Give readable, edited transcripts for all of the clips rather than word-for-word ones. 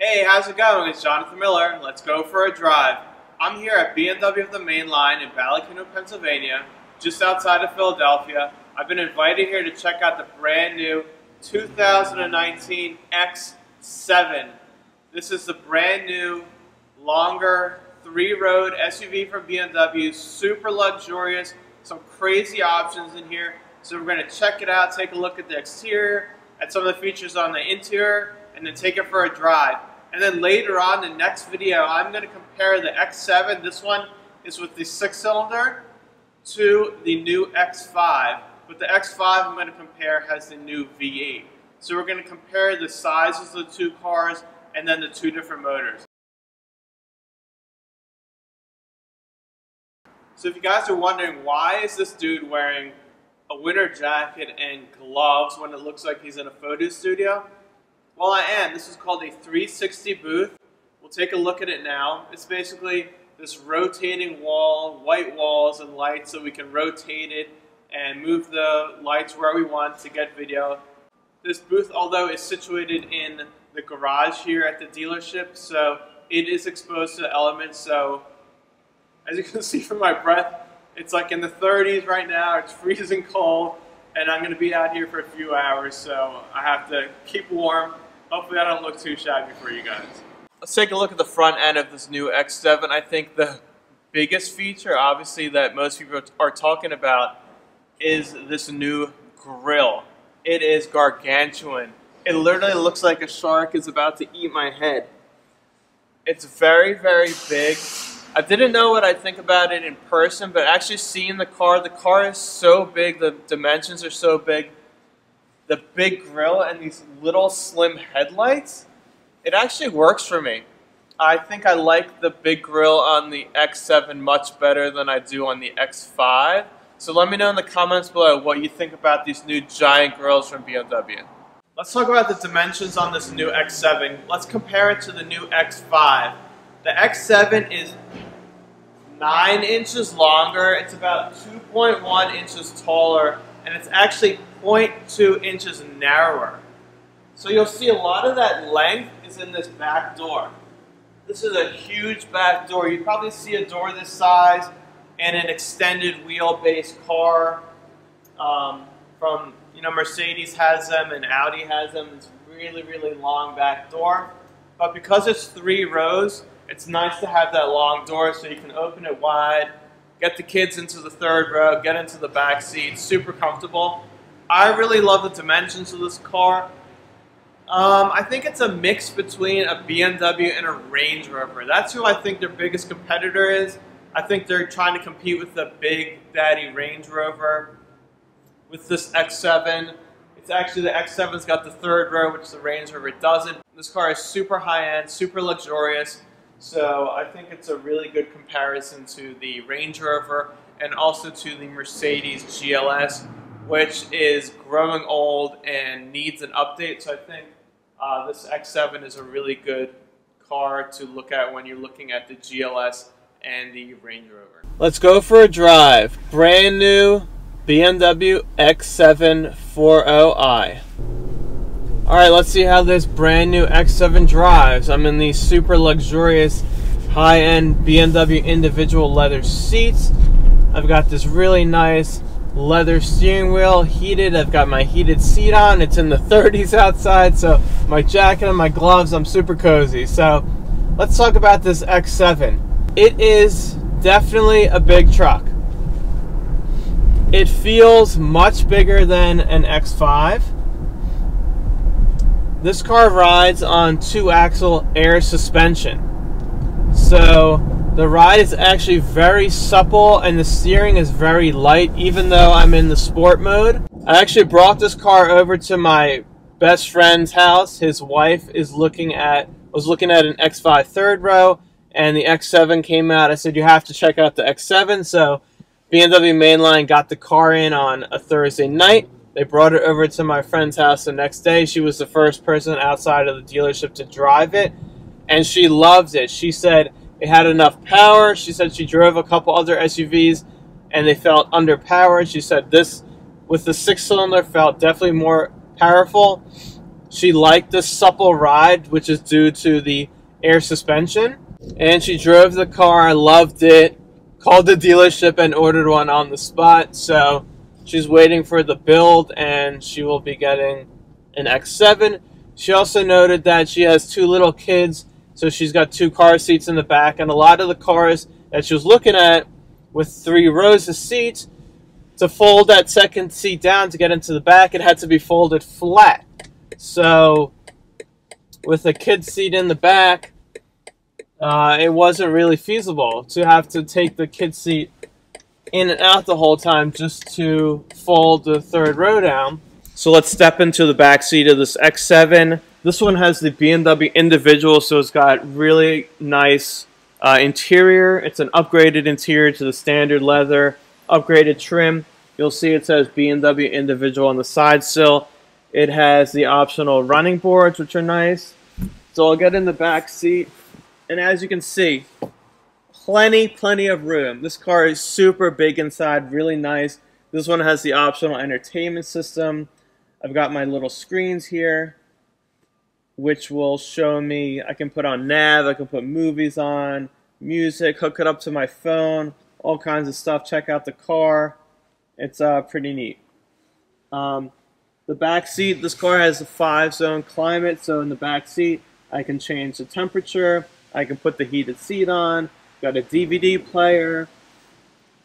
Hey, how's it going? It's Jonathan Miller. Let's go for a drive. I'm here at BMW of the Main Line in Ballacano, Pennsylvania, just outside of Philadelphia. I've been invited here to check out the brand new 2019 X7. This is the brand new, longer, three-road SUV from BMW, super luxurious, some crazy options in here. So we're going to check it out, take a look at the exterior, at some of the features on the interior, and then take it for a drive. And then later on, in the next video, I'm going to compare the X7, this one is with the 6-cylinder, to the new X5. But the X5 I'm going to compare has the new V8. So we're going to compare the sizes of the two cars and then the two different motors. So if you guys are wondering, why is this dude wearing a winter jacket and gloves when it looks like he's in a photo studio? Well, I am. This is called a 360 booth. We'll take a look at it now. It's basically this rotating wall, white walls and lights, so we can rotate it and move the lights where we want to get video. This booth, although is situated in the garage here at the dealership, so it is exposed to elements. So as you can see from my breath, it's like in the 30s right now. It's freezing cold, and I'm going to be out here for a few hours, so I have to keep warm. Hopefully I don't look too shabby for you guys. Let's take a look at the front end of this new X7. I think the biggest feature, obviously, that most people are talking about is this new grille. It is gargantuan. It literally looks like a shark is about to eat my head. It's very, very big. I didn't know what I'd think about it in person, but actually seeing the car is so big, the dimensions are so big. The big grille and these little slim headlights, it actually works for me. I think I like the big grille on the X7 much better than I do on the X5. So let me know in the comments below what you think about these new giant grilles from BMW. Let's talk about the dimensions on this new X7. Let's compare it to the new X5. The X7 is 9 inches longer, it's about 2.1 inches taller, and it's actually 0.2 inches narrower. So you'll see a lot of that length is in this back door. This is a huge back door. You probably see a door this size in an extended wheelbase car. From, Mercedes has them and Audi has them. It's really, really long back door. But because it's 3 rows, it's nice to have that long door so you can open it wide, get the kids into the 3rd row, get into the back seat, super comfortable. I really love the dimensions of this car. I think it's a mix between a BMW and a Range Rover. That's who I think their biggest competitor is. I think they're trying to compete with the Big Daddy Range Rover with this X7. It's actually the X7's got the 3rd row, which the Range Rover doesn't. This car is super high-end, super luxurious. So I think it's a really good comparison to the Range Rover and also to the Mercedes GLS, which is growing old and needs an update. So I think this X7 is a really good car to look at when you're looking at the GLS and the Range Rover. Let's go for a drive. Brand new BMW X7 40i. Alright, let's see how this brand new X7 drives. I'm in these super luxurious high-end BMW individual leather seats. I've got this really nice leather steering wheel, heated. I've got my heated seat on. It's in the 30s outside, so my jacket and my gloves, I'm super cozy. So let's talk about this X7. It is definitely a big truck. It feels much bigger than an X5. This car rides on 2-axle air suspension. So the ride is actually very supple and the steering is very light, even though I'm in the sport mode. I actually brought this car over to my best friend's house. His wife was looking at an X5 3rd row, and the X7 came out. I said, you have to check out the X7. So BMW Mainline got the car in on a Thursday night. They brought it over to my friend's house the next day. She was the first person outside of the dealership to drive it, and she loved it. She said it had enough power. She said she drove a couple other SUVs, and they felt underpowered. She said this, with the 6-cylinder, felt definitely more powerful. She liked the supple ride, which is due to the air suspension. And she drove the car, loved it, called the dealership and ordered one on the spot. So she's waiting for the build and she will be getting an X7. She also noted that she has 2 little kids, so she's got 2 car seats in the back. And a lot of the cars that she was looking at with 3 rows of seats, to fold that second seat down to get into the back, it had to be folded flat. So with a kid seat in the back, it wasn't really feasible to have to take the kid seat in and out the whole time just to fold the 3rd row down. So let's step into the back seat of this X7. This one has the BMW individual, so it's got really nice interior. It's an upgraded interior to the standard leather, upgraded trim. You'll see it says BMW individual on the side sill. It has the optional running boards, which are nice. So I'll get in the back seat, and as you can see, plenty of room. This car is super big inside, really nice. This one has the optional entertainment system. I've got my little screens here, which will show me, I can put on nav, I can put movies on, music, hook it up to my phone, all kinds of stuff. Check out the car. It's pretty neat. The back seat, this car has a 5-zone climate, so in the back seat I can change the temperature, I can put the heated seat on, got a DVD player,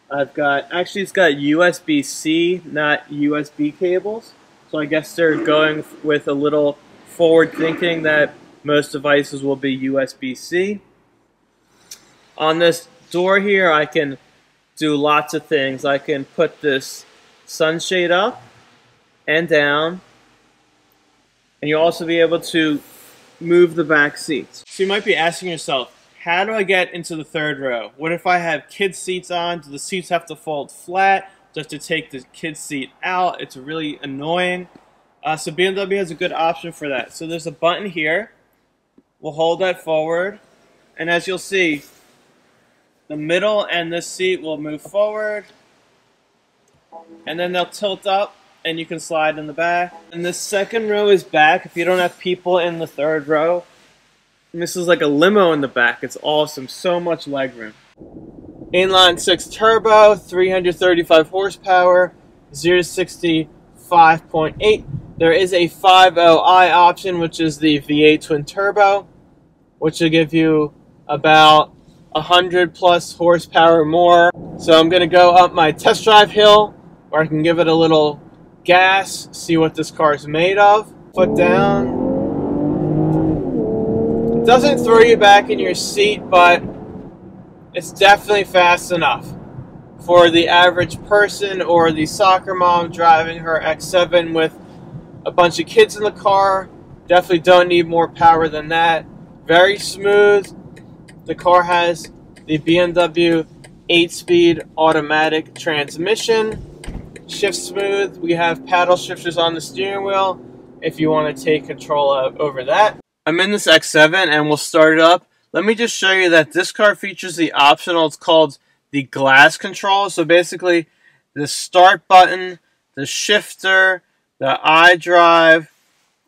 it's got USB-C, not USB cables, so I guess they're going with a little forward thinking that most devices will be USB-C. On this door here I can do lots of things. I can put this sunshade up and down, and you'll also be able to move the back seats. So you might be asking yourself, how do I get into the 3rd row? What if I have kids seats on? Do the seats have to fold flat? Do I have to take the kids seat out? It's really annoying. So BMW has a good option for that. So there's a button here. We'll hold that forward, and as you'll see, the middle and this seat will move forward, and then they'll tilt up and you can slide in the back. And the 2nd row is back if you don't have people in the 3rd row. And this is like a limo in the back. It's awesome. So much legroom. Inline 6 turbo, 335 horsepower, 0 to 60, 5.8. There is a 50i option, which is the V8 twin turbo, which will give you about 100 plus horsepower more. So I'm going to go up my test drive hill, where I can give it a little gas, see what this car is made of. Foot down. It doesn't throw you back in your seat, but it's definitely fast enough for the average person or the soccer mom driving her X7 with a bunch of kids in the car. Definitely don't need more power than that. Very smooth. The car has the BMW 8-speed automatic transmission. Shift smooth. We have paddle shifters on the steering wheel if you want to take control over that. I'm in this X7 and we'll start it up. Let me just show you that this car features the optional, it's called the glass control. So basically the start button, the shifter, the iDrive,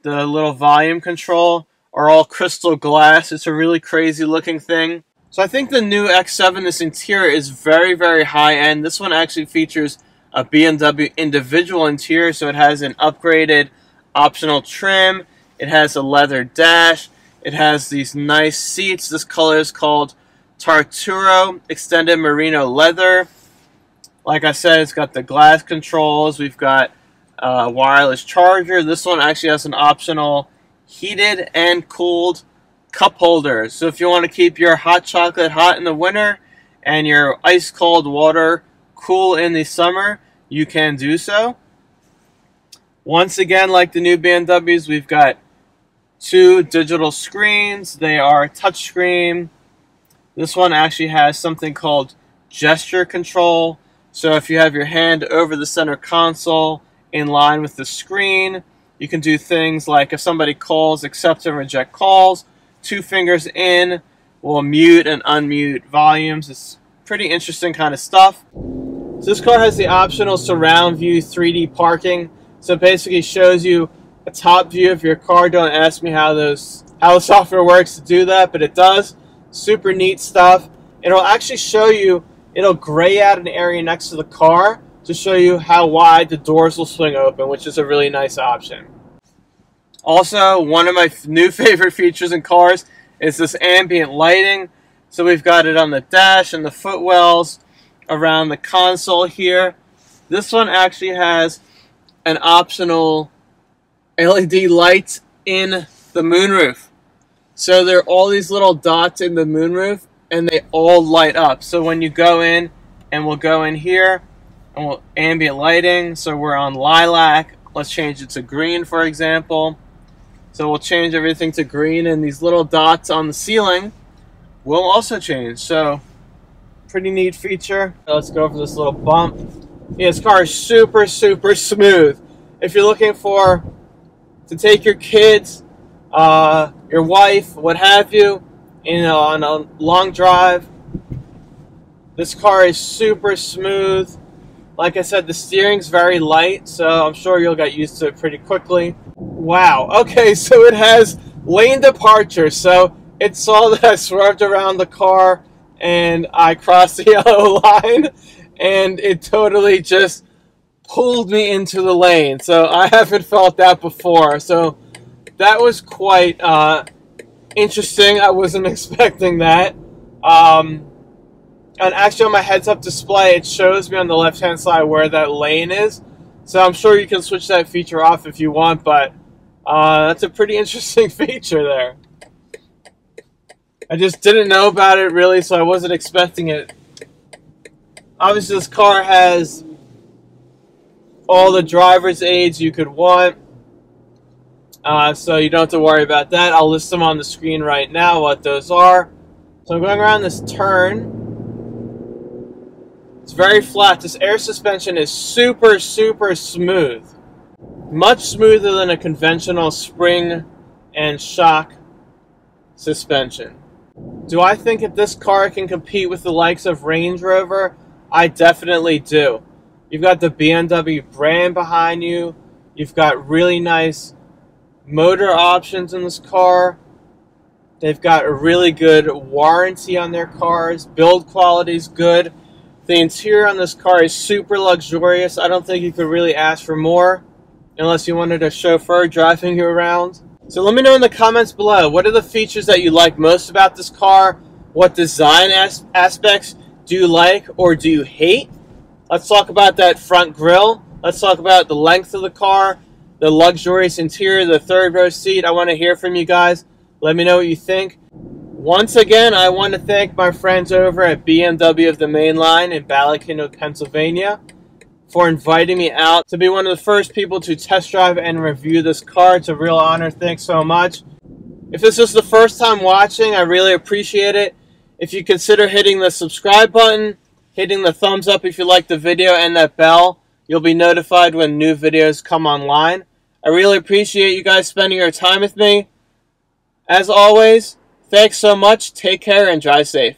the little volume control are all crystal glass. It's a really crazy looking thing. So I think the new X7, this interior is very high end. This one actually features a BMW individual interior, so it has an upgraded optional trim. It has a leather dash. It has these nice seats. This color is called Tarturo Extended Merino Leather. Like I said, it's got the glass controls. We've got a wireless charger. This one actually has an optional heated and cooled cup holder. So if you want to keep your hot chocolate hot in the winter and your ice cold water cool in the summer, you can do so. Once again, like the new BMWs, we've got 2 digital screens. They are touchscreen. This one actually has something called gesture control. So if you have your hand over the center console in line with the screen, you can do things like if somebody calls, accept and reject calls. 2 fingers in will mute and unmute volumes. It's pretty interesting kind of stuff. So this car has the optional surround view 3D parking. So it basically shows you a top view of your car. Don't ask me how the software works to do that, but it does. Super neat stuff. It'll actually show you, it'll gray out an area next to the car to show you how wide the doors will swing open, which is a really nice option. Also, one of my new favorite features in cars is this ambient lighting. So we've got it on the dash and the footwells, around the console here. This one actually has an optional LED light in the moonroof. So there are all these little dots in the moonroof, and they all light up. So when you go in, and we'll go in here, and we'll ambient lighting, so we're on lilac. Let's change it to green, for example. So we'll change everything to green, and these little dots on the ceiling will also change. So pretty neat feature. Let's go over this little bump. Yeah, this car is super, super smooth. If you're looking to take your kids, your wife, what have you, on a long drive, this car is super smooth. Like I said, the steering's very light, so I'm sure you'll get used to it pretty quickly. Wow. Okay, so it has lane departure. So it saw that I swerved around the car and I crossed the yellow line, and it totally just pulled me into the lane. So I haven't felt that before. So that was quite interesting. I wasn't expecting that. And actually on my heads-up display, it shows me on the left-hand side where that lane is. So I'm sure you can switch that feature off if you want, but that's a pretty interesting feature there. I just didn't know about it really, so I wasn't expecting it. Obviously this car has all the driver's aids you could want, so you don't have to worry about that. I'll list them on the screen right now, what those are. So I'm going around this turn. It's very flat. This air suspension is super, super smooth. Much smoother than a conventional spring and shock suspension. Do I think that this car can compete with the likes of Range Rover? I definitely do. You've got the BMW brand behind you. You've got really nice motor options in this car. They've got a really good warranty on their cars. Build quality is good. The interior on this car is super luxurious. I don't think you could really ask for more unless you wanted a chauffeur driving you around. So let me know in the comments below, what are the features that you like most about this car? What design aspects do you like or do you hate? Let's talk about that front grille. Let's talk about the length of the car, the luxurious interior, the third row seat. I want to hear from you guys. Let me know what you think. Once again, I want to thank my friends over at BMW of the Main Line in Ballackinwood, Pennsylvania, for inviting me out to be one of the first people to test drive and review this car. It's a real honor. Thanks so much. If this is the first time watching, I really appreciate it. If you consider hitting the subscribe button, hitting the thumbs up if you like the video, and that bell, you'll be notified when new videos come online. I really appreciate you guys spending your time with me. As always, thanks so much. Take care and drive safe.